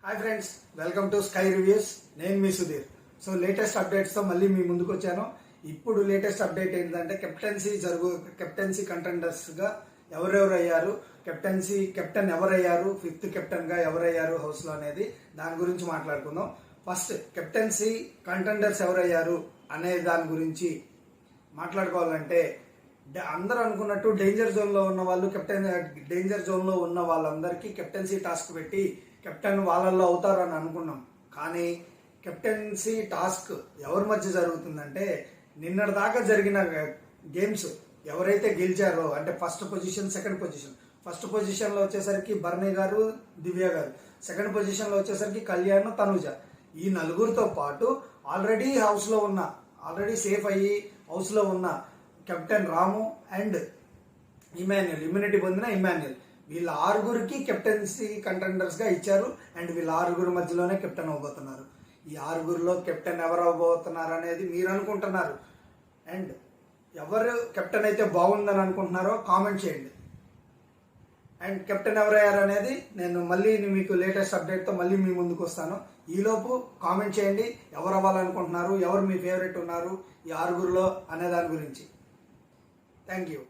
Hi friends, welcome to sky reviews. నేను మీ Sudheer. So latest అప్డేట్స్తో మళ్ళీ మీ ముందుకు వచ్చాను. ఇప్పుడు లేటెస్ట్ అప్డేట్ ఏంటంటే కెప్టెన్సీ కంటెండర్స్గా ఎవరెవరు అయ్యారు, కెప్టెన్ ఎవరయ్యారు, ఫిఫ్త్ కెప్టెన్గా ఎవరయ్యారు హౌస్లో అనేది దాని గురించి మాట్లాడుకుందాం. ఫస్ట్ కెప్టెన్సీ కంటెండర్స్ ఎవరయ్యారు అనే దాని గురించి మాట్లాడుకోవాలంటే అందరూ అనుకున్నట్టు డేంజర్ జోన్లో ఉన్న వాళ్ళు డేంజర్ జోన్లో ఉన్న వాళ్ళందరికీ కెప్టెన్సీ టాస్క్ పెట్టి కెప్టెన్ వాళ్ళల్లో అవుతారని అనుకున్నాం. కానీ కెప్టెన్సీ టాస్క్ ఎవరి మధ్య జరుగుతుందంటే నిన్నటి దాకా జరిగిన గేమ్స్ ఎవరైతే గెలిచారో అంటే first position, second position. First పొజిషన్లో వచ్చేసరికి బర్నీ గారు, దివ్య గారు. సెకండ్ పొజిషన్లో వచ్చేసరికి కళ్యాణ్, తనుజ. ఈ నలుగురితో పాటు ఆల్రెడీ సేఫ్ అయ్యి హౌస్లో ఉన్న కెప్టెన్ రాము అండ్ ఇమ్యూనిటీ పొందిన ఇమాన్యుయల్. వీళ్ళ ఆరుగురికి కెప్టెన్సీ కంటెండర్స్గా ఇచ్చారు అండ్ వీళ్ళ ఆరుగురు మధ్యలోనే కెప్టెన్ అవ్వబోతున్నారు. ఈ ఆరుగురిలో కెప్టెన్ ఎవరు అవ్వబోతున్నారు అనేది మీరు అనుకుంటున్నారు. అండ్ ఎవరు కెప్టెన్ అయితే బాగుందని అనుకుంటున్నారో కామెంట్ చేయండి. అండ్ కెప్టెన్ ఎవరయ్యారు అనేది నేను మళ్ళీ మీకు లేటెస్ట్ అప్డేట్తో మళ్ళీ మీ ముందుకు వస్తాను. ఈలోపు కామెంట్ చేయండి ఎవరు అవ్వాలనుకుంటున్నారు, ఎవరు మీ ఫేవరెట్ ఉన్నారు ఈ ఆరుగురిలో అనే దాని గురించి. Thank you.